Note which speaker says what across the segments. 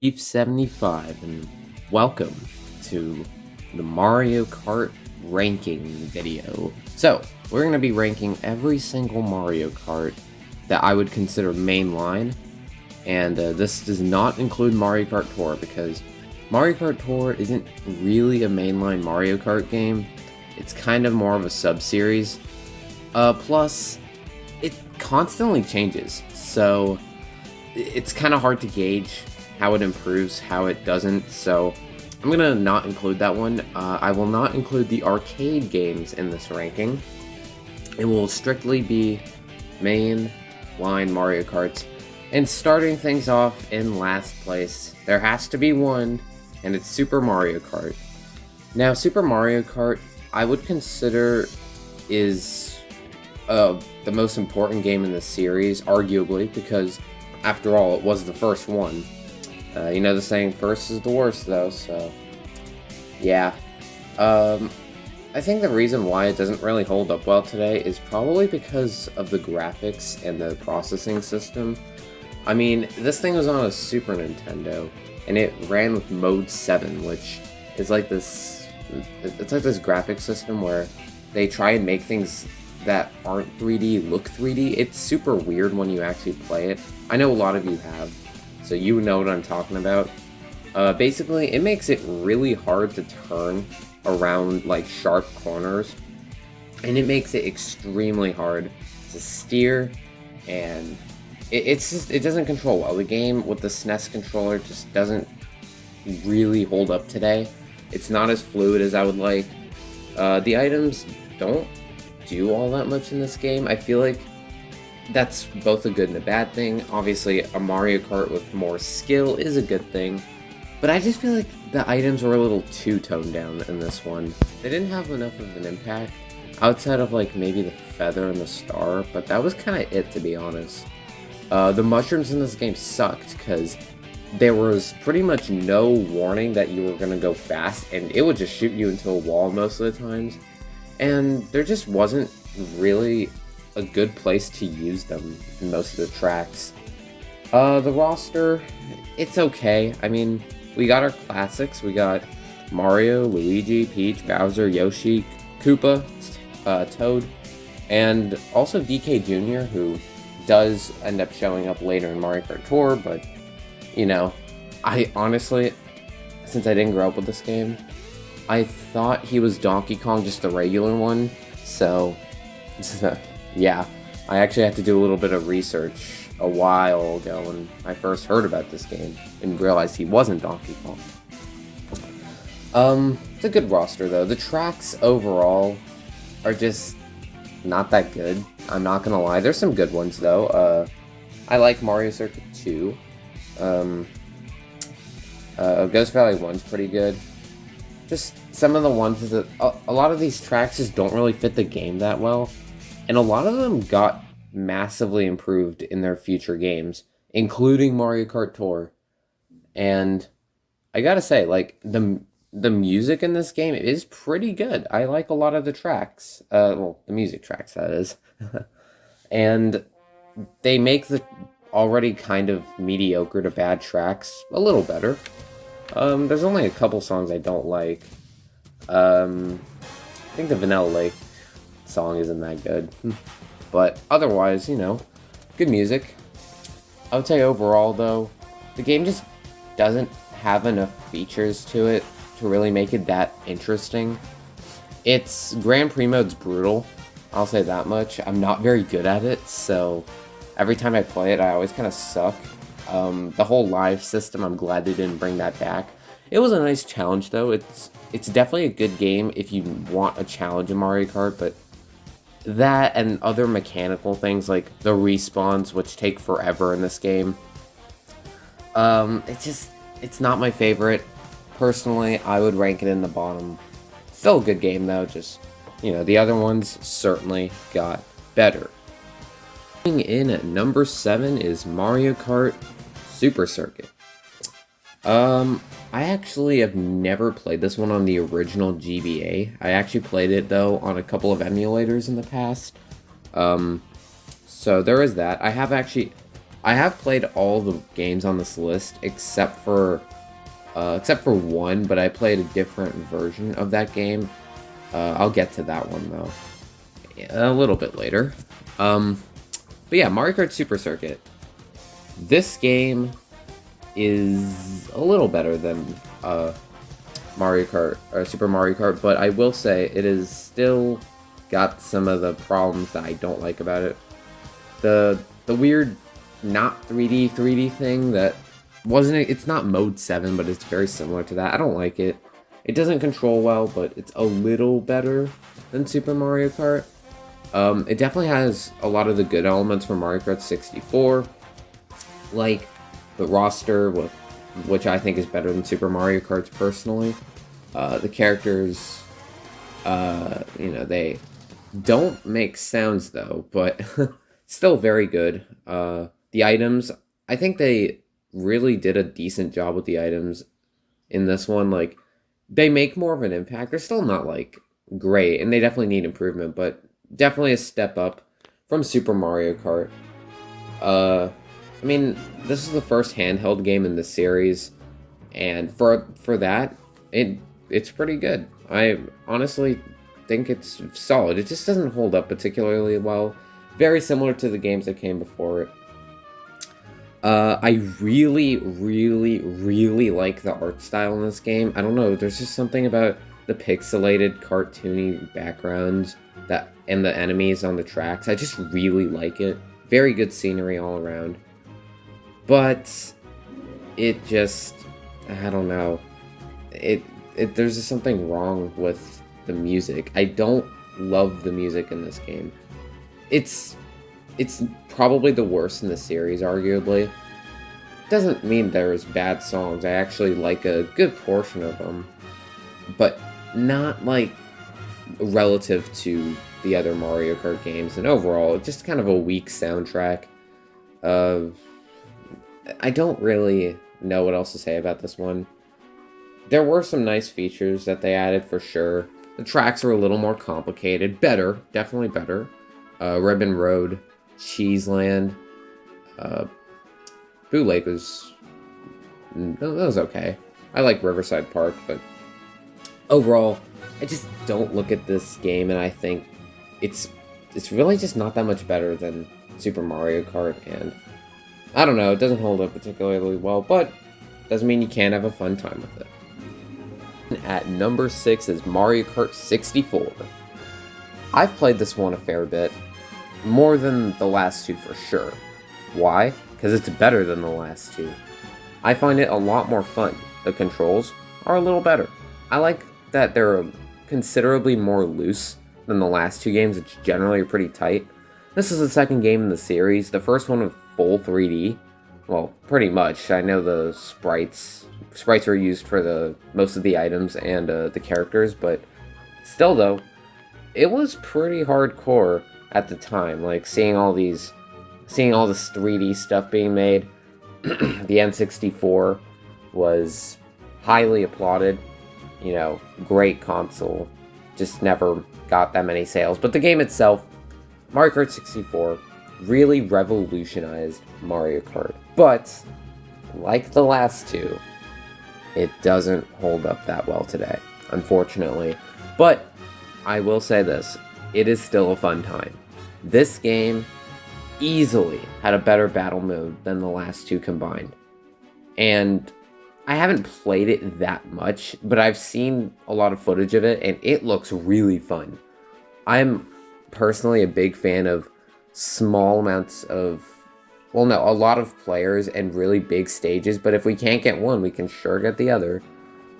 Speaker 1: Chief 75 and welcome to the Mario Kart ranking video. So, we're going to be ranking every single Mario Kart that I would consider mainline, and this does not include Mario Kart Tour because Mario Kart Tour isn't really a mainline Mario Kart game. It's kind of more of a sub-series. Plus, it constantly changes, so it's kind of hard to gauge how it improves, how it doesn't, so I'm gonna not include that one. I will not include the arcade games in this ranking. It will strictly be main line Mario Karts. And starting things off in last place, there has to be one, and it's Super Mario Kart. Now, Super Mario Kart, I would consider is the most important game in the series, arguably, because after all, it was the first one. You know the saying, first is the worst, though, so yeah. I think the reason why it doesn't really hold up well today is probably because of the graphics and the processing system. I mean, this thing was on a Super Nintendo, and it ran with Mode 7, which is like this, it's like this graphic system where they try and make things that aren't 3D look 3D. It's super weird when you actually play it. I know a lot of you have, so you know what I'm talking about. Basically, it makes it really hard to turn around like sharp corners, and it makes it extremely hard to steer, and it doesn't control well. The game with the SNES controller just doesn't really hold up today. It's not as fluid as I would like. The items don't do all that much in this game. I feel like that's both a good and a bad thing. Obviously, a Mario Kart with more skill is a good thing, but I just feel like the items were a little too toned down in this one. They didn't have enough of an impact, outside of like maybe the feather and the star, but that was kind of it, to be honest. The mushrooms in this game sucked, because there was pretty much no warning that you were going to go fast, and it would just shoot you into a wall most of the times, and there just wasn't really a good place to use them in most of the tracks. The roster, it's okay. I mean, we got our classics. We got Mario, Luigi, Peach, Bowser, Yoshi, Koopa, Toad, and also DK Jr., who does end up showing up later in Mario Kart Tour, but, you know, I honestly, since I didn't grow up with this game, I thought he was Donkey Kong, just the regular one, so yeah, I actually had to do a little bit of research a while ago when I first heard about this game and realized he wasn't Donkey Kong. It's a good roster though. The tracks overall are just not that good. I'm not gonna lie. There's some good ones though. I like Mario Circuit 2. Ghost Valley 1's pretty good. Just some of the ones that a lot of these tracks just don't really fit the game that well. And a lot of them got massively improved in their future games, including Mario Kart Tour. And I gotta say, like, the music in this game is pretty good. I like a lot of the tracks. Well, the music tracks, that is. And they make the already kind of mediocre to bad tracks a little better. There's only a couple songs I don't like. I think the Vanilla Lake song isn't that good, but otherwise, you know, good music. I would say overall though, the game just doesn't have enough features to it to really make it that interesting. Its Grand Prix mode's brutal, I'll say that much. I'm not very good at it, so every time I play it I always kind of suck. The whole live system, I'm glad they didn't bring that back. It was a nice challenge though. It's definitely a good game if you want a challenge in Mario Kart, but that and other mechanical things like the respawns, which take forever in this game, it's not my favorite. Personally, I would rank it in the bottom. Still a good game though, just, you know, the other ones certainly got better. Coming in at number 7 is Mario Kart Super Circuit. I actually have never played this one on the original GBA. I actually played it, though, on a couple of emulators in the past. So there is that. I have actually I have played all the games on this list except for one, but I played a different version of that game. I'll get to that one though a little bit later. But yeah, Mario Kart Super Circuit. This game is a little better than Mario Kart or Super Mario Kart, but I will say it is still got some of the problems that I don't like about it. The weird not 3D thing that wasn't it's not mode 7, but it's very similar to that. I don't like it. It doesn't control well, but it's a little better than Super Mario Kart. It definitely has a lot of the good elements from Mario Kart 64, like the roster, which I think is better than Super Mario Kart's personally. The characters, they don't make sounds though, but still very good. The items, I think they really did a decent job with the items in this one. Like, they make more of an impact. They're still not, like, great, and they definitely need improvement, but definitely a step up from Super Mario Kart. I mean, this is the first handheld game in the series, and for that, it's pretty good. I honestly think it's solid. It just doesn't hold up particularly well. Very similar to the games that came before it. I really, really, really like the art style in this game. I don't know, there's just something about the pixelated, cartoony backgrounds and the enemies on the tracks. I just really like it. Very good scenery all around. But it just, I don't know. There's just something wrong with the music. I don't love the music in this game. It's probably the worst in the series, arguably. Doesn't mean there's bad songs. I actually like a good portion of them, but not like relative to the other Mario Kart games. And overall, it's just kind of a weak soundtrack. I don't really know what else to say about this one. There were some nice features that they added for sure. The tracks are a little more complicated. Better, definitely better. Ribbon Road, Cheeseland, Boo Lake that was okay. I like Riverside Park, but overall, I just don't look at this game and I think it's really just not that much better than Super Mario Kart, and I don't know, it doesn't hold up particularly well, but doesn't mean you can't have a fun time with it. At number 6 is Mario Kart 64. I've played this one a fair bit, more than the last two for sure. Why? Because it's better than the last two. I find it a lot more fun. The controls are a little better. I like that they're considerably more loose than the last two games, which generally are pretty tight. This is the second game in the series. The first one with full 3D. Well, pretty much. I know the sprites were used for most of the items and the characters, but still though, it was pretty hardcore at the time. Like seeing all this 3D stuff being made. The N64 was highly applauded. You know, great console. Just never got that many sales. But the game itself, Mario Kart 64, really revolutionized Mario Kart. But, like the last two, it doesn't hold up that well today, unfortunately. But, I will say this, it is still a fun time. This game easily had a better battle mode than the last two combined. And I haven't played it that much, but I've seen a lot of footage of it, and it looks really fun. I'm personally a big fan of small amounts of, well, no, a lot of players and really big stages, but if we can't get one, we can sure get the other.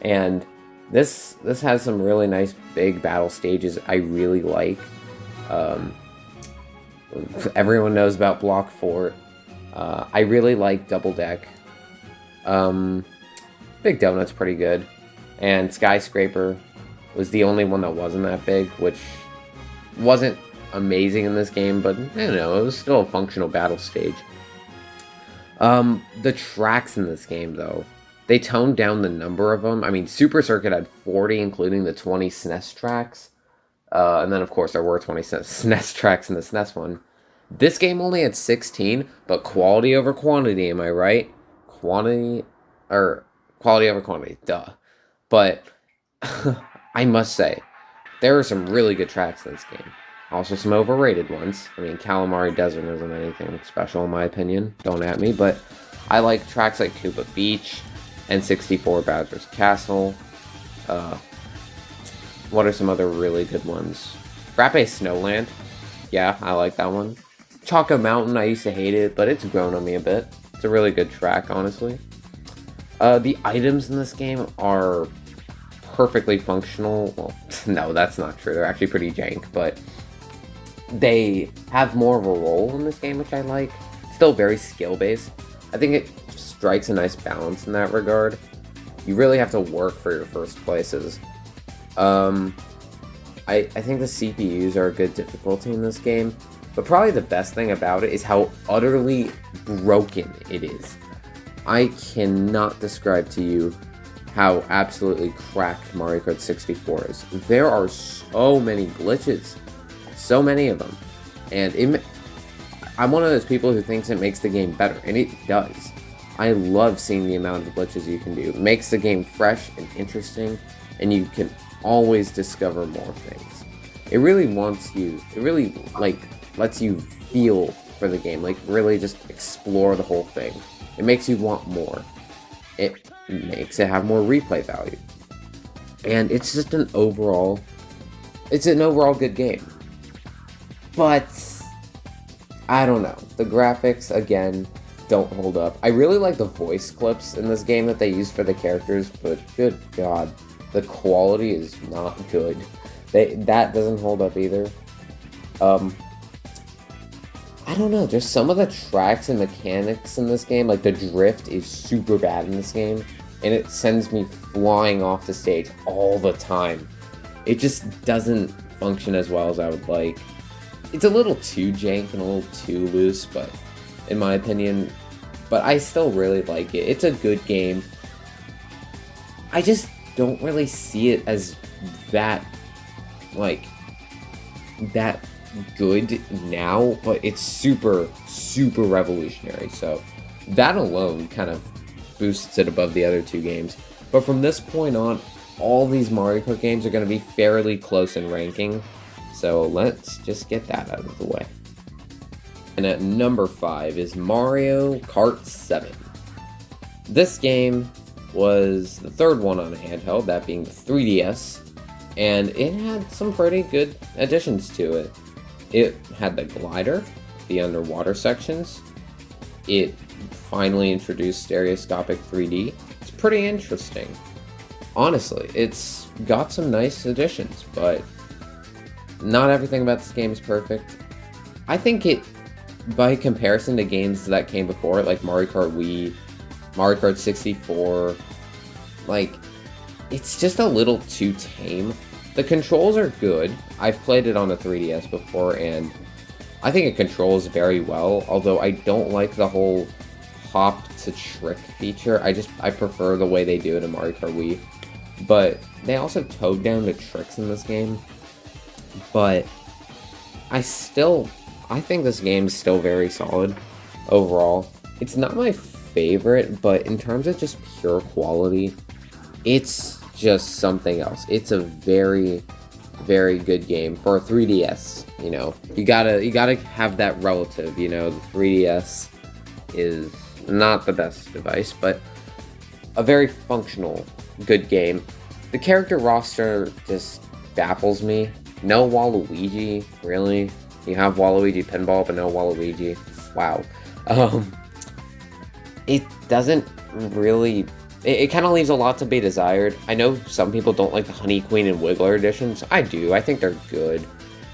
Speaker 1: And this has some really nice big battle stages I really like. Everyone knows about Block Fort. I really like Double Deck. Big Donut's pretty good. And Skyscraper was the only one that wasn't that big, which wasn't amazing in this game, but, I don't know, it was still a functional battle stage. The tracks in this game, though, they toned down the number of them. I mean, Super Circuit had 40, including the 20 SNES tracks. And then, of course, there were 20 SNES tracks in the SNES one. This game only had 16, but quality over quantity, am I right? Quantity, or quality over quantity, duh. But I must say, there are some really good tracks in this game. Also some overrated ones. I mean, Calamari Desert isn't anything special in my opinion. Don't at me, but I like tracks like Koopa Beach, N64 Bowser's Castle. Uh, what are some other really good ones? Frappe Snowland. Yeah, I like that one. Choco Mountain, I used to hate it, but it's grown on me a bit. It's a really good track, honestly. The items in this game are perfectly functional. Well, no, that's not true. They're actually pretty jank, but they have more of a role in this game, which I like. Still very skill-based. I think it strikes a nice balance in that regard. You really have to work for your first places. I think the CPUs are a good difficulty in this game, but probably the best thing about it is how utterly broken it is. I cannot describe to you how absolutely cracked Mario Kart 64 is. There are so many glitches, so many of them, and I'm one of those people who thinks it makes the game better, and it does. I love seeing the amount of glitches you can do. It makes the game fresh and interesting, and you can always discover more things. It really lets you feel for the game, like really just explore the whole thing. It makes you want more. It makes it have more replay value. And it's just an overall good game. But I don't know. The graphics, again, don't hold up. I really like the voice clips in this game that they use for the characters, but good God, the quality is not good. That doesn't hold up either. I don't know, just some of the tracks and mechanics in this game, like the drift is super bad in this game, and it sends me flying off the stage all the time. It just doesn't function as well as I would like. It's a little too jank and a little too loose, but in my opinion, but I still really like it. It's a good game. I just don't really see it as that good now, but it's super revolutionary, so that alone kind of boosts it above the other two games. But from this point on, all these Mario Kart games are going to be fairly close in ranking, so let's just get that out of the way. And at number 5 is Mario Kart 7. This game was the third one on a handheld, that being the 3DS, and it had some pretty good additions to it. It had the glider, the underwater sections. It finally introduced stereoscopic 3D. It's pretty interesting. Honestly, it's got some nice additions, but not everything about this game is perfect. I think it, by comparison to games that came before it, like Mario Kart Wii, Mario Kart 64, like, it's just a little too tame. The controls are good. I've played it on the 3DS before, and I think it controls very well, although I don't like the whole hop to trick feature. I prefer the way they do it in Mario Kart Wii. But they also toned down the tricks in this game. But I think this game is still very solid overall. It's not my favorite, but in terms of just pure quality, it's just something else. It's a very good game for a 3DS. You know, you gotta have that relative. You know, the 3DS is not the best device, but a very functional, good game. The character roster just baffles me. No Waluigi, really? You have Waluigi Pinball, but no Waluigi. Wow. It doesn't really. It kind of leaves a lot to be desired. I know some people don't like the Honey Queen and Wiggler editions. I do. I think they're good.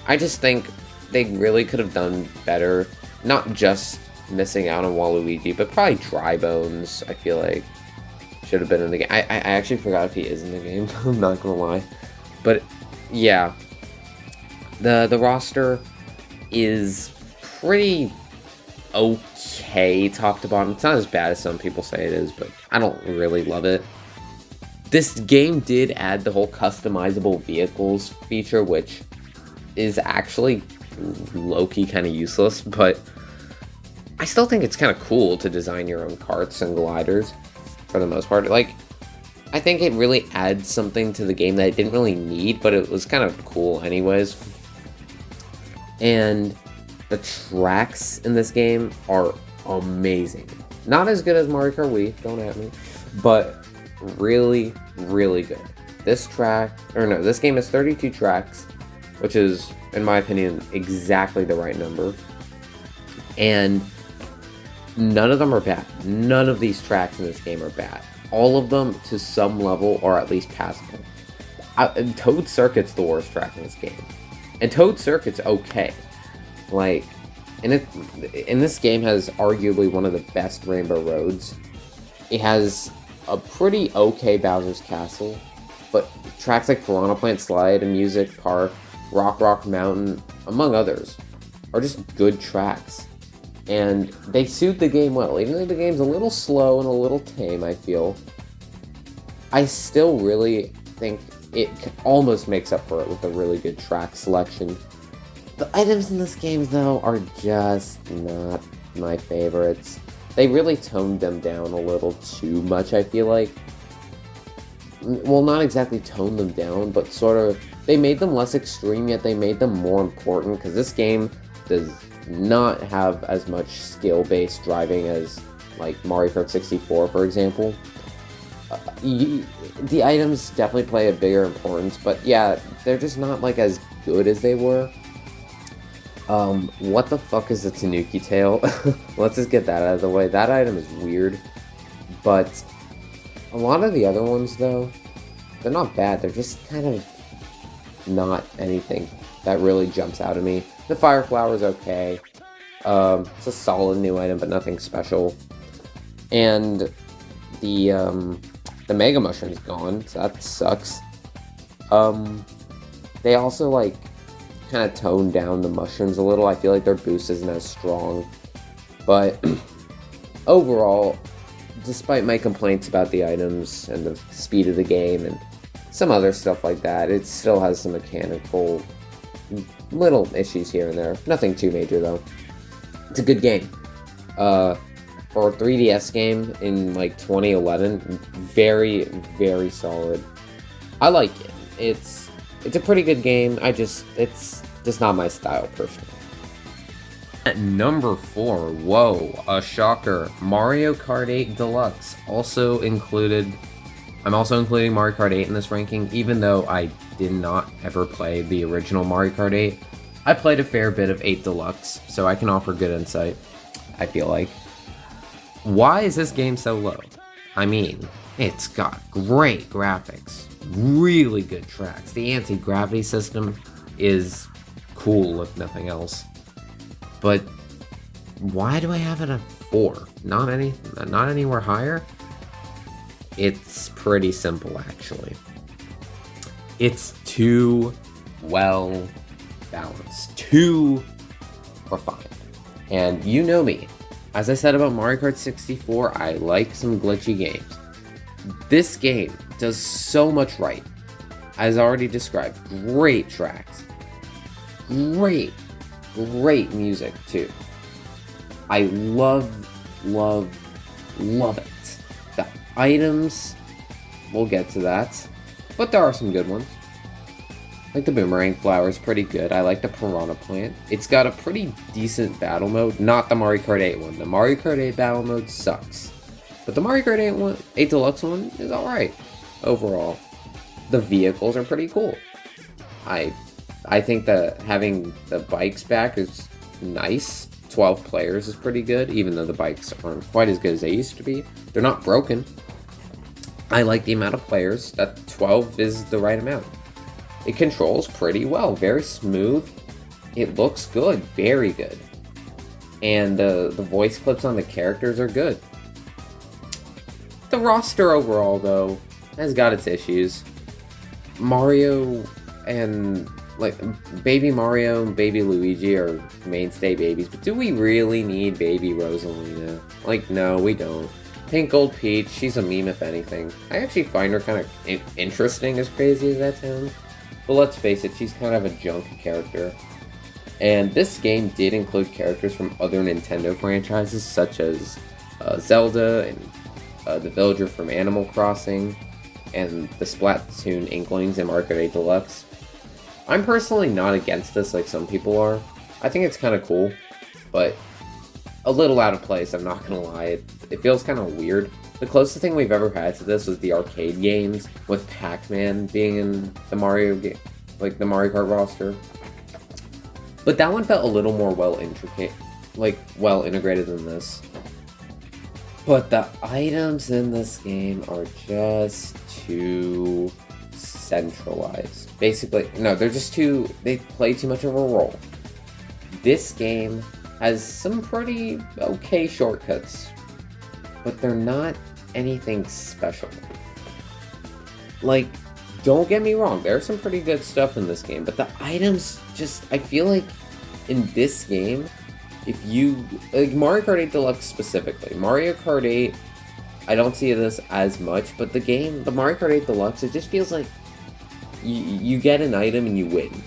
Speaker 1: I just think they really could have done better. Not just missing out on Waluigi, but probably Dry Bones, I feel like, should have been in the game. I actually forgot if he is in the game. I'm not gonna lie. But, yeah. The roster is pretty okay top to bottom. It's not as bad as some people say it is, but I don't really love it. This game did add the whole customizable vehicles feature, which is actually low-key kind of useless, but I still think it's kind of cool to design your own karts and gliders for the most part. Like, I think it really adds something to the game that it didn't really need, but it was kind of cool anyways. And the tracks in this game are amazing. Not as good as Mario Kart Wii, don't at me, but really, really good. This game has 32 tracks, which is, in my opinion, exactly the right number. And none of them are bad. None of these tracks in this game are bad. All of them, to some level, are at least passable. Toad Circuit's the worst track in this game. And Toad Circuit's okay. Like, and this game has arguably one of the best Rainbow Roads. It has a pretty okay Bowser's Castle, but tracks like Piranha Plant Slide and Music Park, Rock Mountain, among others, are just good tracks. And they suit the game well. Even though the game's a little slow and a little tame, I feel, I still really think it almost makes up for it with a really good track selection. The items in this game, though, are just not my favorites. They really toned them down a little too much, I feel like. Well, not exactly toned them down, but sort of, they made them less extreme, yet they made them more important, because this game does not have as much skill-based driving as, like, Mario Kart 64, for example. The items definitely play a bigger importance, but yeah, they're just not, like, as good as they were. What the fuck is a Tanuki tail? Let's just get that out of the way. That item is weird, but a lot of the other ones, though, they're not bad. They're just kind of not anything that really jumps out at me. The Fire Flower is okay. It's a solid new item, but nothing special. And the Mega Mushroom's gone, so that sucks. They also, like, kind of toned down the mushrooms a little. I feel like their boost isn't as strong. But overall, despite my complaints about the items and the speed of the game and some other stuff like that, it still has some mechanical little issues here and there. Nothing too major, though. It's a good game. For a 3DS game in, like, 2011, very, very solid. I like it. It's a pretty good game. It's just not my style, personally. At number 4, whoa, a shocker. Mario Kart 8 Deluxe, also included. I'm also including Mario Kart 8 in this ranking, even though I did not ever play the original Mario Kart 8. I played a fair bit of 8 Deluxe, so I can offer good insight, I feel like. Why is this game so low? I mean, it's got great graphics, really good tracks. The anti-gravity system is cool, if nothing else. But why do I have it at 4? Not anywhere higher? It's pretty simple, actually. It's too well balanced, too refined. And you know me. As I said about Mario Kart 64, I like some glitchy games. This game does so much right. As already described, great tracks. Great music, too. I love it. The items, we'll get to that, but there are some good ones. Like the Boomerang Flower is pretty good. I like the Piranha Plant. It's got a pretty decent battle mode, not the Mario Kart 8 one. The Mario Kart 8 battle mode sucks. But the Mario Kart 8 Deluxe one is alright, overall. The vehicles are pretty cool. I think that having the bikes back is nice. 12 players is pretty good, even though the bikes aren't quite as good as they used to be. They're not broken. I like the amount of players. That 12 is the right amount. It controls pretty well, very smooth. It looks good, very good. And the voice clips on the characters are good. The roster overall, though, has got its issues. Mario and, like, Baby Mario and Baby Luigi are mainstay babies, but do we really need Baby Rosalina? Like, no, we don't. Pink Gold Peach, she's a meme if anything. I actually find her kind of interesting, as crazy as that sounds. But let's face it, she's kind of a junk character. And this game did include characters from other Nintendo franchises, such as Zelda and the villager from Animal Crossing, and the Splatoon Inklings in Mario Kart 8 Deluxe. I'm personally not against this like some people are. I think it's kind of cool, but a little out of place, I'm not gonna lie. It feels kind of weird. The closest thing we've ever had to this was the arcade games, with Pac-Man being in the Mario game, like the Mario Kart roster. But that one felt a little more well integrated than this. But the items in this game are just too centralized. Basically, no, they play too much of a role. This game has some pretty okay shortcuts, but they're not anything special. Like, don't get me wrong, there's some pretty good stuff in this game, but the items I feel like in this game, if you, like Mario Kart 8 Deluxe specifically, Mario Kart 8, I don't see this as much, but the Mario Kart 8 Deluxe, it just feels like you get an item and you win.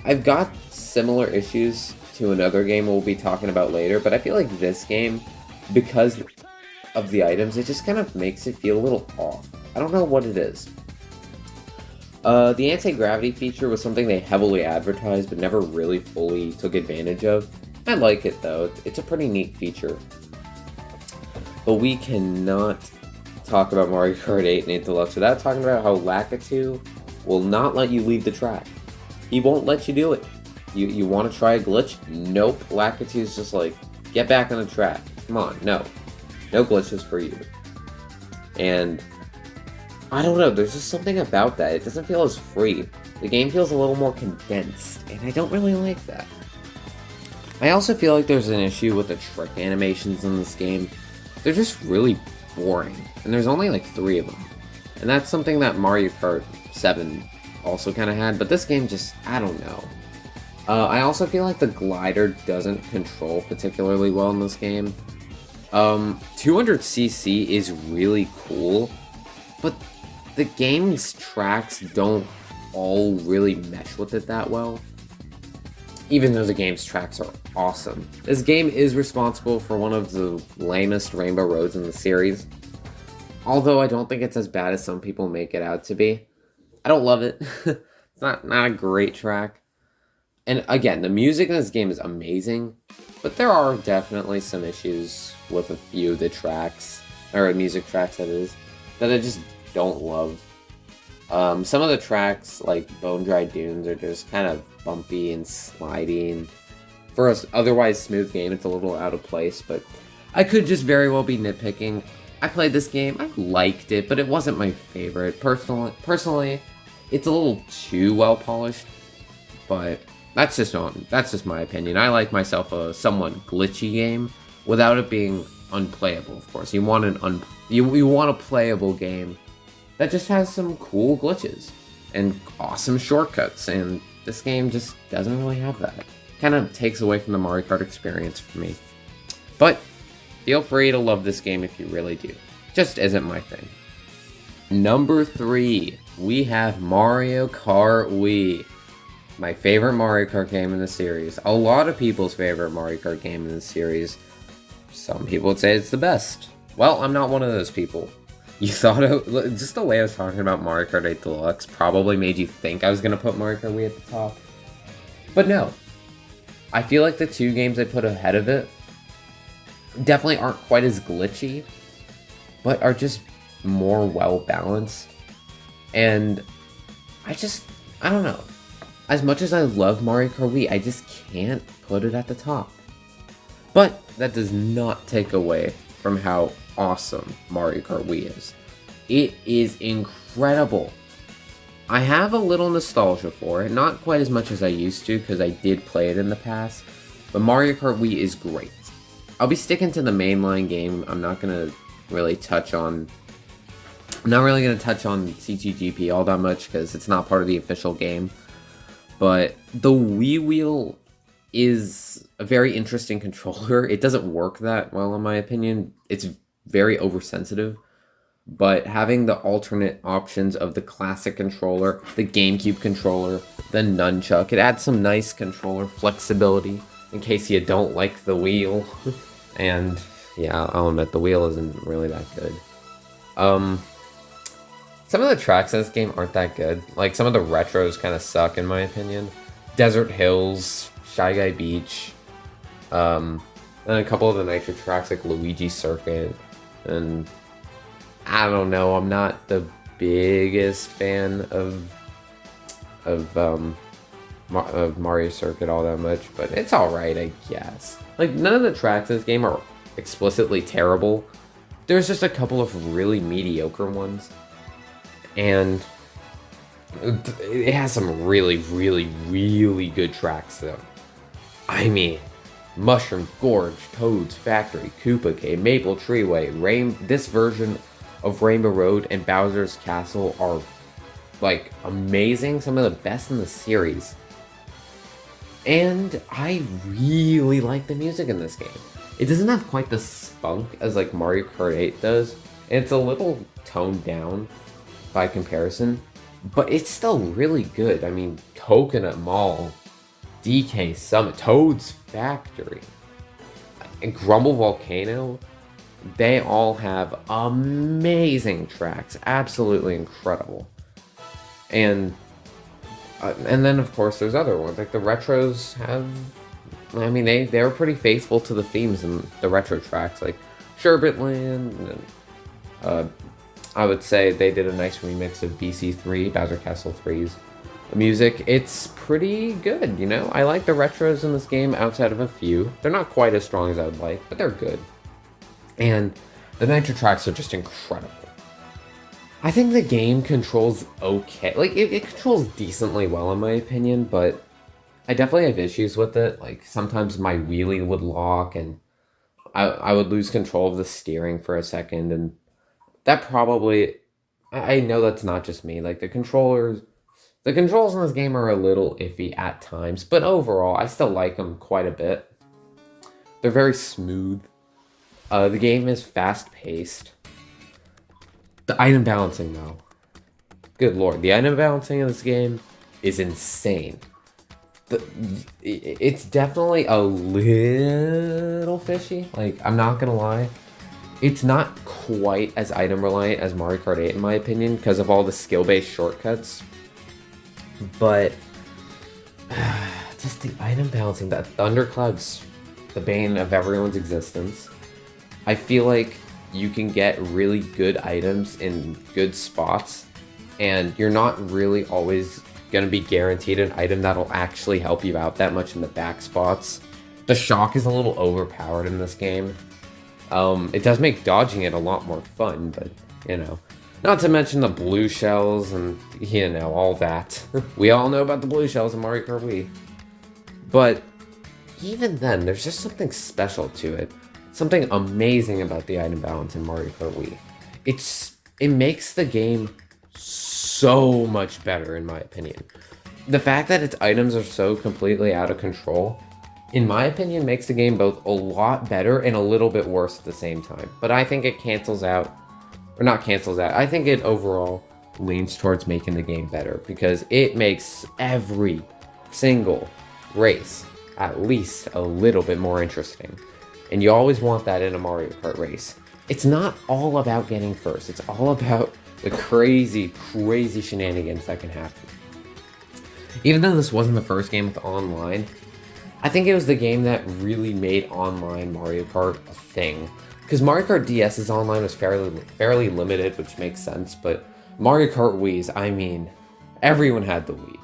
Speaker 1: I've got similar issues to another game we'll be talking about later, but I feel like this game, because of the items, it just kind of makes it feel a little off. I don't know what it is. The anti-gravity feature was something they heavily advertised, but never really fully took advantage of. I like it though, it's a pretty neat feature. But we cannot talk about Mario Kart 8 and 8 Deluxe without talking about how Lakitu will not let you leave the track. He won't let you do it. You want to try a glitch? Nope. Lakitu's just like, get back on the track. Come on, no. No glitches for you. And I don't know, there's just something about that. It doesn't feel as free. The game feels a little more condensed, and I don't really like that. I also feel like there's an issue with the trick animations in this game. They're just really boring, and there's only like 3 of them. And that's something that Mario Kart 7 also kind of had, but this game just, I don't know. I also feel like the glider doesn't control particularly well in this game. 200cc is really cool, but the game's tracks don't all really mesh with it that well. Even though the game's tracks are awesome. This game is responsible for one of the lamest rainbow roads in the series. Although I don't think it's as bad as some people make it out to be. I don't love it. It's not a great track. And again, the music in this game is amazing, but there are definitely some issues with a few of the tracks, or music tracks that is, that I just don't love. Some of the tracks, like Bone Dry Dunes, are just kind of bumpy and sliding. For an otherwise smooth game, it's a little out of place, but I could just very well be nitpicking. I played this game, I liked it, but it wasn't my favorite. Personally, it's a little too well polished, but that's just my opinion. I like myself a somewhat glitchy game without it being unplayable. Of course, you want you want a playable game that just has some cool glitches and awesome shortcuts, and this game just doesn't really have that. Kind of takes away from the Mario Kart experience for me. But feel free to love this game if you really do. Just isn't my thing. Number 3, we have Mario Kart Wii. My favorite Mario Kart game in the series. A lot of people's favorite Mario Kart game in the series. Some people would say it's the best. Well, I'm not one of those people. You thought just the way I was talking about Mario Kart 8 Deluxe probably made you think I was going to put Mario Kart Wii at the top. But no. I feel like the 2 games I put ahead of it definitely aren't quite as glitchy, but are just more well balanced. And I don't know. As much as I love Mario Kart Wii, I just can't put it at the top. But that does not take away from how awesome Mario Kart Wii is. It is incredible. I have a little nostalgia for it, not quite as much as I used to because I did play it in the past, but Mario Kart Wii is great. I'll be sticking to the mainline game. I'm not really going to touch on CTGP all that much because it's not part of the official game. But the Wii Wheel is a very interesting controller. It doesn't work that well in my opinion. It's very oversensitive. but having the alternate options of the classic controller, the GameCube controller, the nunchuck, it adds some nice controller flexibility in case you don't like the wheel. And yeah, I'll admit the wheel isn't really that good. Some of the tracks in this game aren't that good. Like, some of the retros kind of suck in my opinion. Desert Hills, Shy Guy Beach, and a couple of the Nitro tracks like Luigi Circuit, and I don't know, I'm not the biggest fan of Mario Circuit all that much, but it's alright, I guess. Like, none of the tracks in this game are explicitly terrible. There's just a couple of really mediocre ones. And it has some really, really, really good tracks, though. I mean, Mushroom Gorge, Toad's Factory, Koopa Cave, Maple Treeway, this version of Rainbow Road and Bowser's Castle are, like, amazing. Some of the best in the series. And I really like the music in this game. It doesn't have quite the spunk as, like, Mario Kart 8 does. And it's a little toned down by comparison, but it's still really good. I mean, Coconut Mall, DK Summit, Toad's Factory, and Grumble Volcano, they all have amazing tracks, absolutely incredible. And then of course there's other ones, like the retros have, I mean, they were pretty faithful to the themes in the retro tracks, like Sherbetland, and I would say they did a nice remix of BC3, Bowser Castle 3's music. It's pretty good, you know? I like the retros in this game outside of a few. They're not quite as strong as I would like, but they're good. And the Nitro tracks are just incredible. I think the game controls okay. Like, it controls decently well in my opinion, but I definitely have issues with it. Like, sometimes my wheelie would lock and I would lose control of the steering for a second, and that probably, I know that's not just me, like the controls in this game are a little iffy at times, but overall, I still like them quite a bit. They're very smooth. The game is fast-paced. The item balancing, though. Good lord, the item balancing in this game is insane. It's definitely a little fishy, like, I'm not gonna lie. It's not quite as item reliant as Mario Kart 8 in my opinion because of all the skill-based shortcuts. But just the item balancing, that Thundercloud's the bane of everyone's existence. I feel like you can get really good items in good spots, and you're not really always going to be guaranteed an item that'll actually help you out that much in the back spots. The shock is a little overpowered in this game. It does make dodging it a lot more fun, but, you know. Not to mention the blue shells and, you know, all that. We all know about the blue shells in Mario Kart Wii. But even then, there's just something special to it. Something amazing about the item balance in Mario Kart Wii. It makes the game so much better, in my opinion. The fact that its items are so completely out of control, in my opinion, makes the game both a lot better and a little bit worse at the same time. But I think it cancels out, or not cancels out, I think it overall leans towards making the game better because it makes every single race at least a little bit more interesting. And you always want that in a Mario Kart race. It's not all about getting first, it's all about the crazy, crazy shenanigans that can happen. Even though this wasn't the first game with online, I think it was the game that really made online Mario Kart a thing. Because Mario Kart DS's online was fairly limited, which makes sense, but Mario Kart Wii's, I mean, everyone had the Wii.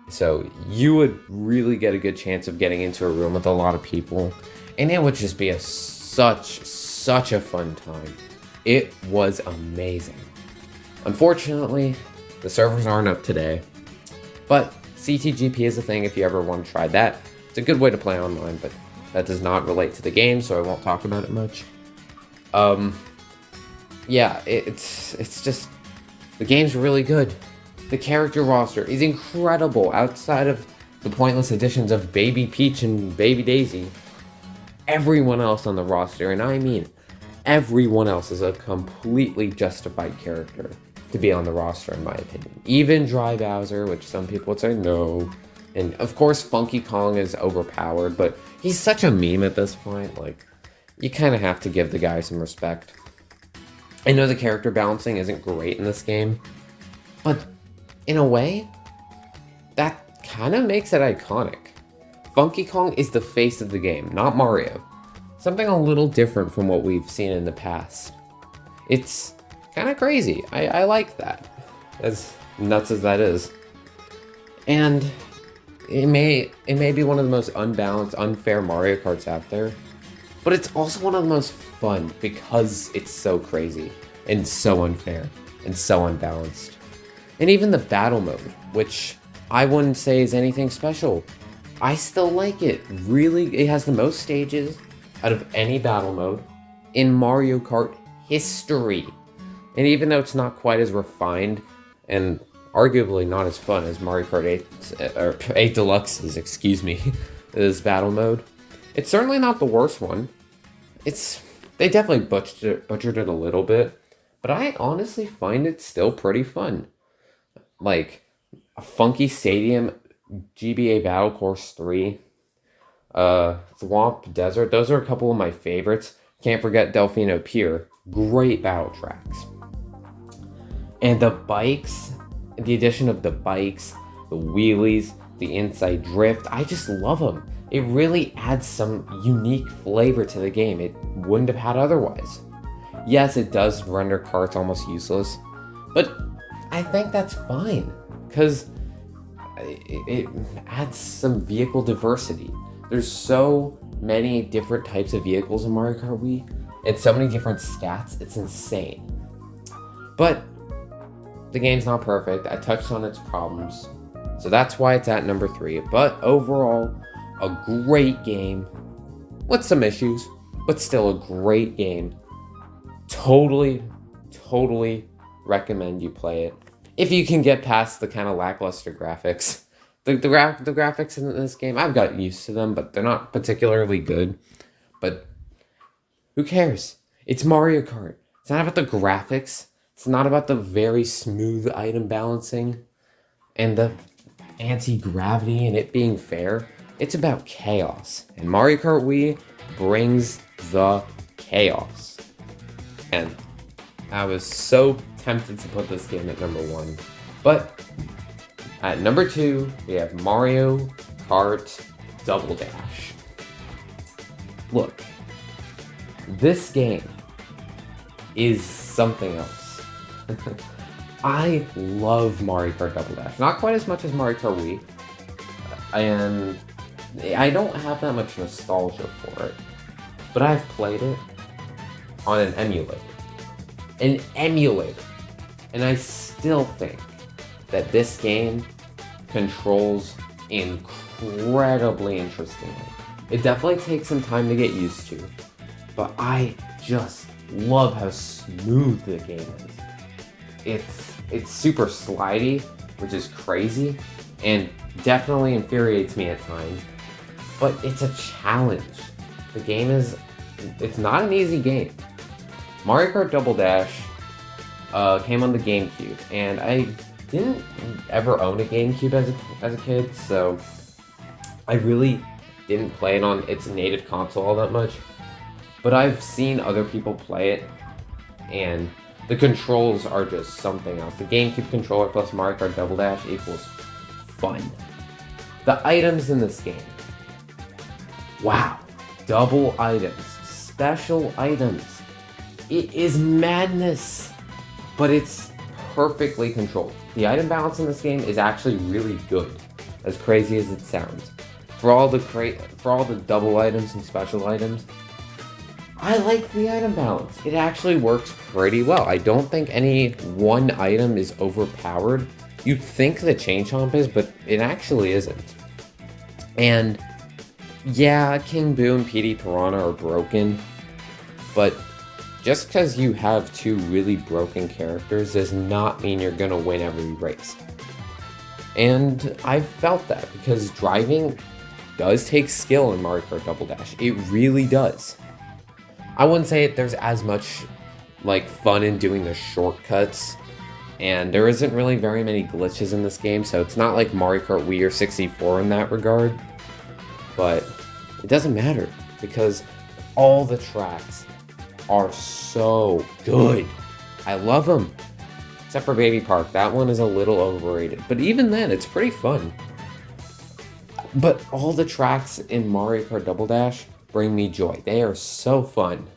Speaker 1: So you would really get a good chance of getting into a room with a lot of people, and it would just be such a fun time. It was amazing. Unfortunately, the servers aren't up today, but CTGP is a thing if you ever want to try that. It's a good way to play online, but that does not relate to the game, so I won't talk about it much. Yeah, it's just, the game's really good. The character roster is incredible outside of the pointless additions of Baby Peach and Baby Daisy. Everyone else on the roster, and I mean everyone else is a completely justified character to be on the roster, in my opinion. Even Dry Bowser, which some people would say no. And of course, Funky Kong is overpowered, but he's such a meme at this point. Like, you kind of have to give the guy some respect. I know the character balancing isn't great in this game, but in a way, that kind of makes it iconic. Funky Kong is the face of the game, not Mario. Something a little different from what we've seen in the past. It's kind of crazy. I like that, as nuts as that is. And it may be one of the most unbalanced, unfair Mario Karts out there, but it's also one of the most fun because it's so crazy and so unfair and so unbalanced. And even the battle mode, which I wouldn't say is anything special, I still like it. Really, it has the most stages out of any battle mode in Mario Kart history. And even though it's not quite as refined and arguably not as fun as Mario Kart 8, or 8 Deluxe's, excuse me, this battle mode, it's certainly not the worst one. They definitely butchered it a little bit, but I honestly find it still pretty fun. Like, a Funky Stadium, GBA Battle Course 3, Swamp Desert, those are a couple of my favorites. Can't forget Delfino Pier, great battle tracks. And the bikes, the addition of the bikes, the wheelies, the inside drift, I just love them. It really adds some unique flavor to the game it wouldn't have had otherwise. Yes, it does render karts almost useless, but I think that's fine, because it adds some vehicle diversity. There's so many different types of vehicles in Mario Kart Wii, and so many different stats, it's insane. But the game's not perfect. I touched on its problems, so that's why it's at number 3. But overall, a great game with some issues, but still a great game. Totally recommend you play it if you can get past the kind of lackluster graphics. The graphics in this game, I've gotten used to them, but they're not particularly good. But who cares? It's Mario Kart. It's not about the graphics. It's not about the very smooth item balancing and the anti-gravity and it being fair. It's about chaos. And Mario Kart Wii brings the chaos. And I was so tempted to put this game at number 1. But at number 2, we have Mario Kart Double Dash. Look, this game is something else. I love Mario Kart Double Dash. Not quite as much as Mario Kart Wii. And I don't have that much nostalgia for it. But I've played it on an emulator. And I still think that this game controls incredibly interestingly. It definitely takes some time to get used to, but I just love how smooth the game is. It's super slidey, which is crazy, and definitely infuriates me at times, but it's a challenge. The game it's not an easy game. Mario Kart Double Dash came on the GameCube, and I didn't ever own a GameCube as a kid, so I really didn't play it on its native console all that much. But I've seen other people play it, and the controls are just something else. The GameCube controller plus Mario Kart Double Dash equals fun. The items in this game. Wow. Double items. Special items. It is madness. But it's perfectly controlled. The item balance in this game is actually really good. As crazy as it sounds. For all the double items and special items, I like the item balance. It actually works pretty well. I don't think any one item is overpowered. You'd think the Chain Chomp is, but it actually isn't. And yeah, King Boo and PD Piranha are broken, but just because you have 2 really broken characters does not mean you're gonna win every race. And I've felt that, because driving does take skill in Mario Kart Double Dash. It really does. I wouldn't say there's as much like fun in doing the shortcuts, and there isn't really very many glitches in this game, so it's not like Mario Kart Wii or 64 in that regard. But it doesn't matter because all the tracks are so good. I love them. Except for Baby Park, that one is a little overrated. But even then, it's pretty fun. But all the tracks in Mario Kart Double Dash bring me joy. They are so fun.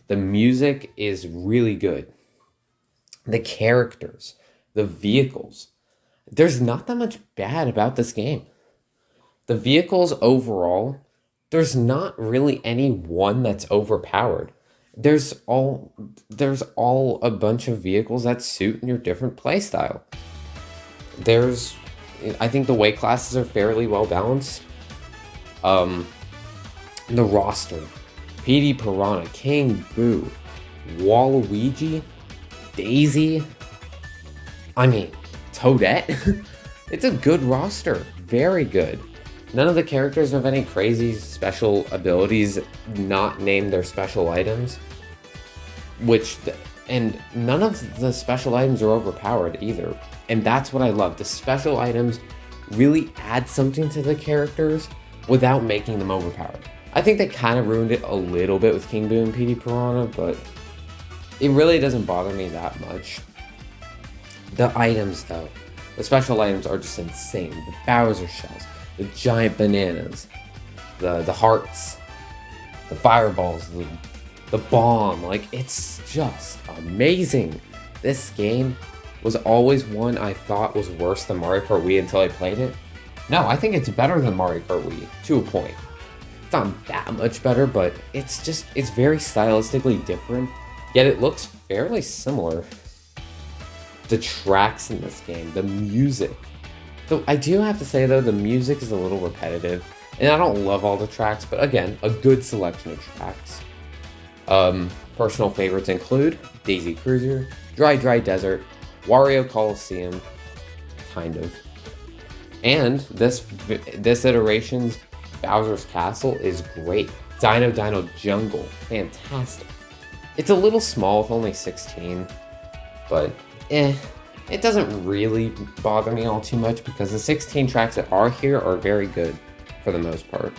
Speaker 1: The music is really good. The characters, the vehicles. There's not that much bad about this game. The vehicles overall, there's not really any one that's overpowered. There's all a bunch of vehicles that suit your different playstyle. I think the weight classes are fairly well balanced. The roster, Petey Piranha, King Boo, Waluigi, Daisy, Toadette. It's a good roster, very good. None of the characters have any crazy special abilities not named their special items. And none of the special items are overpowered either. And that's what I love. The special items really add something to the characters without making them overpowered. I think they kind of ruined it a little bit with King Boo and Petey Piranha, but it really doesn't bother me that much. The items, though, the special items are just insane. The Bowser shells, the giant bananas, the hearts, the fireballs, the bomb, it's just amazing. This game was always one I thought was worse than Mario Kart Wii until I played it. No, I think it's better than Mario Kart Wii, to a point. It's not that much better, but it's very stylistically different, yet it looks fairly similar. The tracks in this game, the music. Though I do have to say, though, the music is a little repetitive, and I don't love all the tracks, but again, a good selection of tracks. Personal favorites include Daisy Cruiser, Dry Dry Desert, Wario Coliseum, kind of. And this iteration's Bowser's Castle is great. Dino Dino Jungle, fantastic. It's a little small with only 16, but it doesn't really bother me all too much because the 16 tracks that are here are very good for the most part.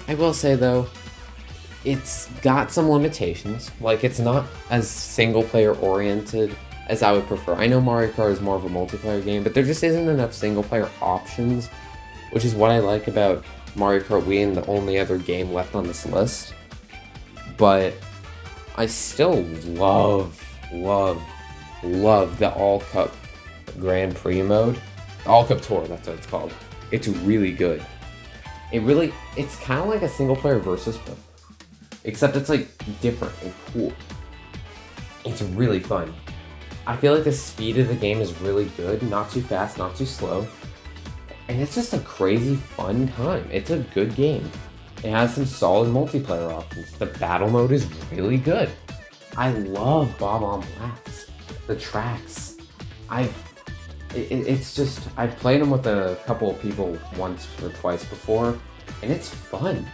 Speaker 1: I will say though, it's got some limitations. It's not as single player oriented as I would prefer. I know Mario Kart is more of a multiplayer game, but there just isn't enough single player options, which is what I like about Mario Kart Wii and the only other game left on this list. But I still love the All Cup Grand Prix mode. The All Cup Tour, that's what it's called. It's really good. It's kind of like a single player versus mode, except it's different and cool. It's really fun. I feel like the speed of the game is really good, not too fast, not too slow. And it's just a crazy fun time. It's a good game. It has some solid multiplayer options. The battle mode is really good. I love Bob on Blast. The tracks. I've played them with a couple of people once or twice before, and it's fun.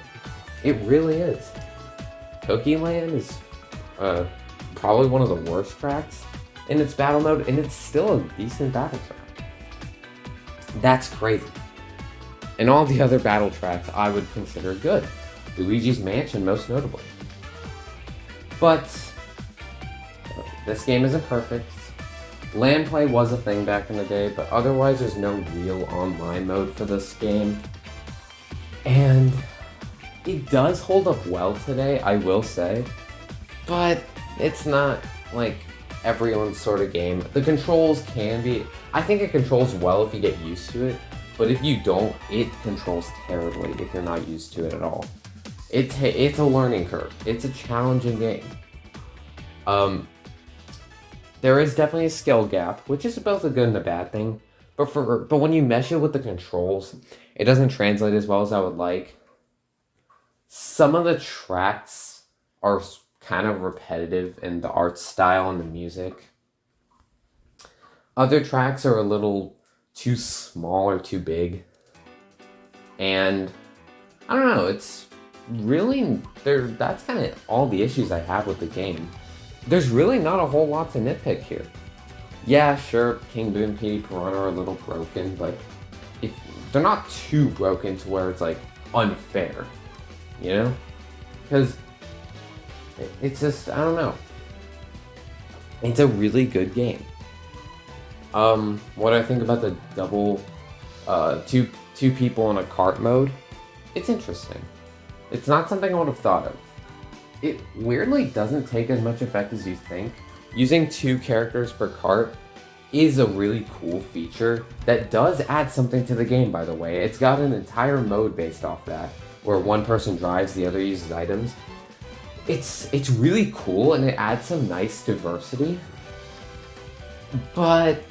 Speaker 1: It really is. Cookie Land is probably one of the worst tracks in its battle mode, and it's still a decent battle track. That's crazy. And all the other battle tracks I would consider good. Luigi's Mansion most notably. But this game isn't perfect. LAN play was a thing back in the day, but otherwise there's no real online mode for this game. And it does hold up well today, I will say. But it's not everyone's sort of game. The controls can be... I think it controls well if you get used to it. But if you don't, it controls terribly if you're not used to it at all. It's a learning curve. It's a challenging game. There is definitely a skill gap, which is both a good and a bad thing. But when you mesh it with the controls, it doesn't translate as well as I would like. Some of the tracks are kind of repetitive in the art style and the music. Other tracks are a little too small or too big. And I don't know, really, that's kind of all the issues I have with the game. There's really not a whole lot to nitpick here. Yeah, sure, King Boo and Petey Piranha are a little broken, but if they're not too broken to where it's like unfair, you know? Because it's just, I don't know. It's a really good game. What I think about the double, two people in a cart mode, it's interesting. It's not something I would have thought of. It weirdly doesn't take as much effect as you think. Using 2 characters per cart is a really cool feature that does add something to the game, by the way. It's got an entire mode based off that, where one person drives, the other uses items. It's really cool, and it adds some nice diversity. But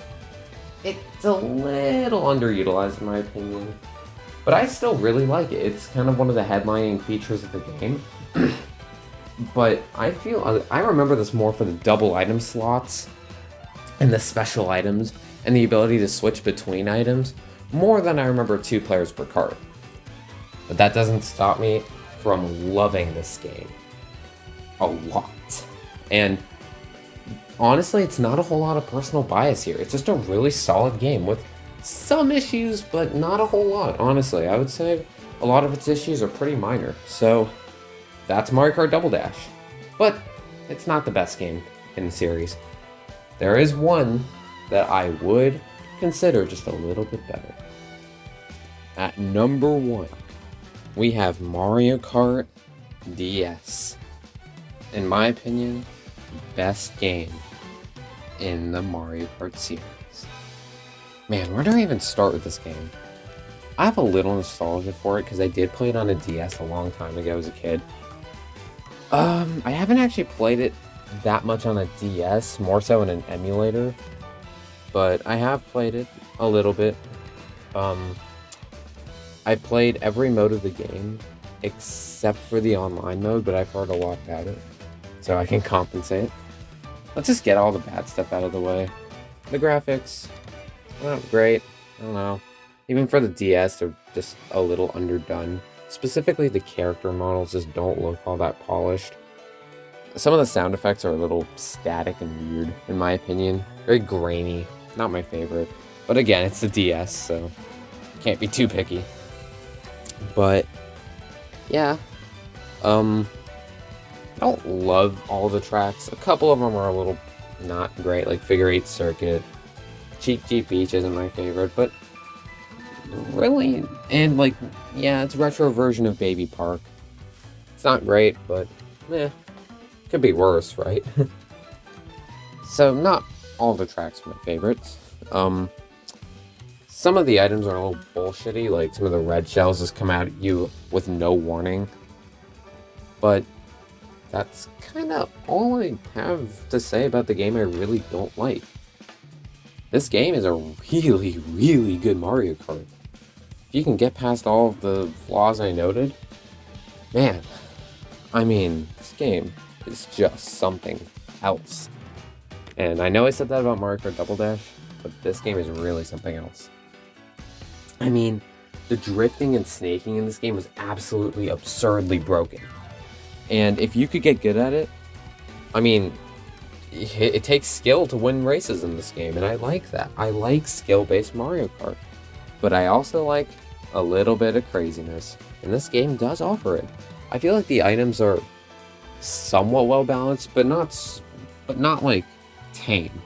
Speaker 1: it's a little underutilized in my opinion. But I still really like it. It's kind of one of the headlining features of the game. But I remember this more for the double item slots and the special items and the ability to switch between items more than I remember 2 players per cart. But that doesn't stop me from loving this game a lot. And honestly, it's not a whole lot of personal bias here. It's just a really solid game with some issues, but not a whole lot, honestly. I would say a lot of its issues are pretty minor. So that's Mario Kart Double Dash. But it's not the best game in the series. There is one that I would consider just a little bit better. At number 1, we have Mario Kart DS. In my opinion, best game in the Mario Kart series. Man, where do I even start with this game? I have a little nostalgia for it because I did play it on a DS a long time ago as a kid. I haven't actually played it that much on a DS, more so in an emulator, but I have played it a little bit. I've played every mode of the game except for the online mode, but I've heard a lot about it, so I can compensate. Let's just get all the bad stuff out of the way. The graphics, not great. I don't know. Even for the DS, they're just a little underdone. Specifically, the character models just don't look all that polished. Some of the sound effects are a little static and weird, in my opinion. Very grainy. Not my favorite. But again, it's the DS, so can't be too picky. But yeah, I don't love all the tracks. A couple of them are a little not great, like Figure 8 Circuit. Cheap Cheap Beach isn't my favorite, but really, and like, yeah, it's a retro version of Baby Park. It's not great, but could be worse, right? So not all the tracks are my favorites. Some of the items are a little bullshitty, like some of the red shells just come out at you with no warning. But that's kind of all I have to say about the game I really don't like. This game is a really, really good Mario Kart. If you can get past all of the flaws I noted, man, I mean, this game is just something else. And I know I said that about Mario Kart Double Dash, but this game is really something else. I mean, the drifting and snaking in this game was absolutely absurdly broken. And if you could get good at it, I mean, it takes skill to win races in this game, and I like that. I like skill-based Mario Kart. But I also like a little bit of craziness, and this game does offer it. I feel like the items are somewhat well-balanced, but not like tame.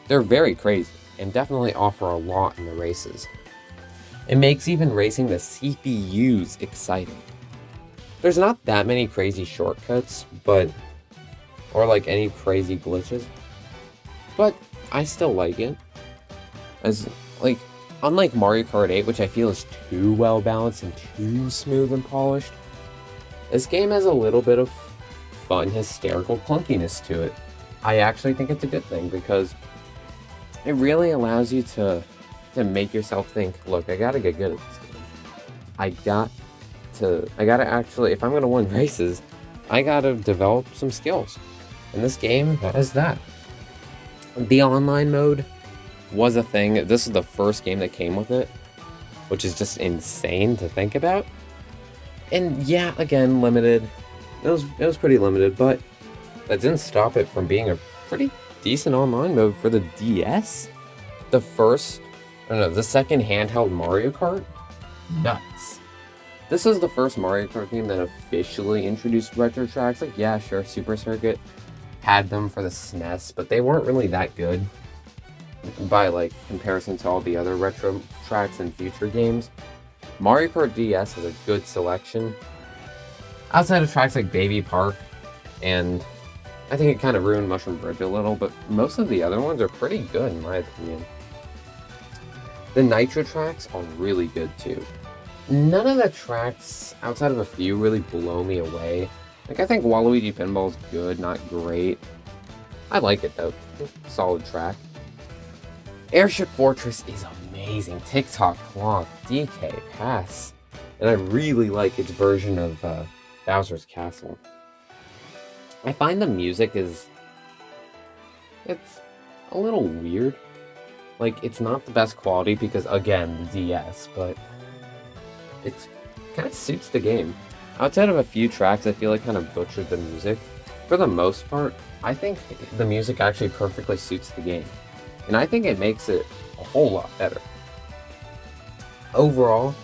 Speaker 1: They're very crazy, and definitely offer a lot in the races. It makes even racing the CPUs exciting. There's not that many crazy shortcuts, or like any crazy glitches, but I still like it. As like, unlike Mario Kart 8, which I feel is too well balanced and too smooth and polished, this game has a little bit of fun, hysterical clunkiness to it. I actually think it's a good thing because it really allows you to make yourself think, look, I gotta get good at this game. I gotta actually, if I'm gonna win races, I gotta develop some skills. And this game has that. The online mode was a thing. This is the first game that came with it, which is just insane to think about. And yeah, again, limited. It was pretty limited, but that didn't stop it from being a pretty decent online mode for the DS. The first, I don't know, the second handheld Mario Kart? Nuts. This is the first Mario Kart game that officially introduced retro tracks. Like, yeah, sure, Super Circuit had them for the SNES, but they weren't really that good by, like, comparison to all the other retro tracks in future games. Mario Kart DS has a good selection. Outside of tracks like Baby Park, and I think it kind of ruined Mushroom Bridge a little, but most of the other ones are pretty good in my opinion. The Nitro tracks are really good too. None of the tracks, outside of a few, really blow me away. Like, I think Waluigi Pinball is good, not great. I like it though. Solid track. Airship Fortress is amazing. TikTok, Clock, DK, Pass. And I really like its version of Bowser's Castle. I find the music it's a little weird. Like, it's not the best quality because, again, the DS, but it kind of suits the game. Outside of a few tracks, I feel like kind of butchered the music. For the most part, I think the music actually perfectly suits the game. And I think it makes it a whole lot better. Overall,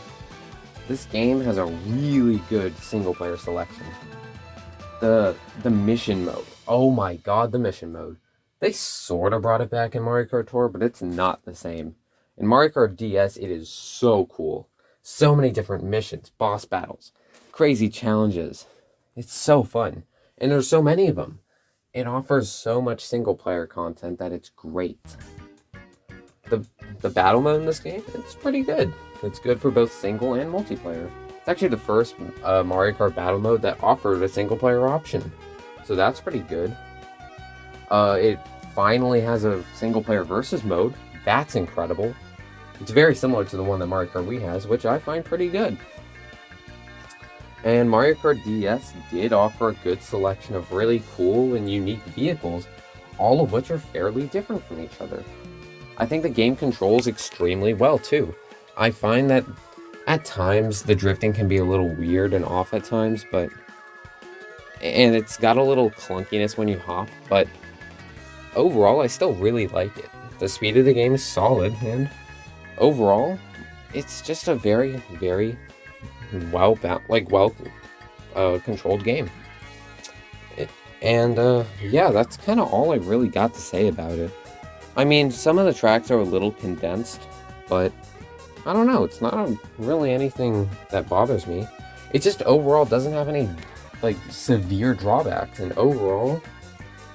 Speaker 1: this game has a really good single-player selection. The mission mode. Oh my god, the mission mode. They sort of brought it back in Mario Kart Tour, but it's not the same. In Mario Kart DS, it is so cool. So many different missions, boss battles, crazy challenges. It's so fun. And there's so many of them. It offers so much single-player content that it's great. The battle mode in this game, it's pretty good. It's good for both single and multiplayer. It's actually the first Mario Kart battle mode that offered a single-player option. So that's pretty good. It finally has a single-player versus mode. That's incredible. It's very similar to the one that Mario Kart Wii has, which I find pretty good. And Mario Kart DS did offer a good selection of really cool and unique vehicles, all of which are fairly different from each other. I think the game controls extremely well, too. I find that at times the drifting can be a little weird and off at times, and it's got a little clunkiness when you hop, but overall I still really like it. The speed of the game is solid, and overall it's just a very, very well controlled game. Yeah, that's kind of all I really got to say about it. I mean, some of the tracks are a little condensed, but I don't know, it's not really anything that bothers me. It just overall doesn't have any, like, severe drawbacks, and overall,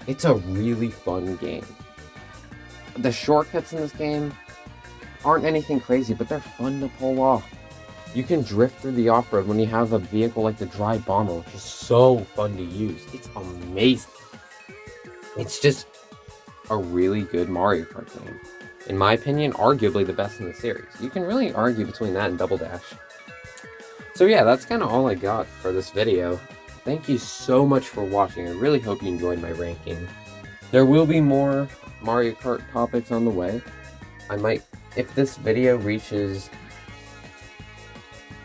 Speaker 1: it's a really fun game. The shortcuts in this game aren't anything crazy, but they're fun to pull off. You can drift through the off-road when you have a vehicle like the Dry Bomber, which is so fun to use. It's amazing. It's just a really good Mario Kart game. In my opinion, arguably the best in the series. You can really argue between that and Double Dash. So yeah, that's kind of all I got for this video. Thank you so much for watching. I really hope you enjoyed my ranking. There will be more Mario Kart topics on the way. I might, if this video reaches,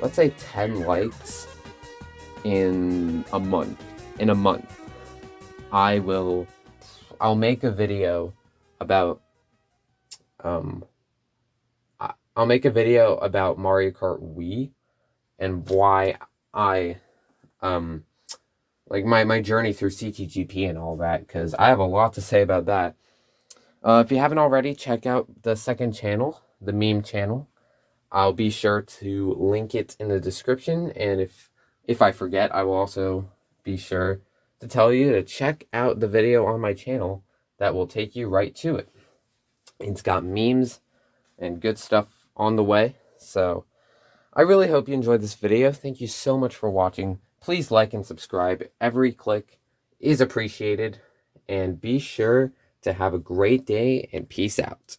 Speaker 1: let's say 10 likes in a month, I'll make a video about Mario Kart Wii and why I like my journey through CTGP and all that, because I have a lot to say about that. If you haven't already, check out the second channel, the meme channel. I'll be sure to link it in the description, and if I forget, I will also be sure to tell you to check out the video on my channel that will take you right to it. It's got memes and good stuff on the way, so I really hope you enjoyed this video. Thank you so much for watching. Please like and subscribe. Every click is appreciated, and be sure to have a great day, and peace out.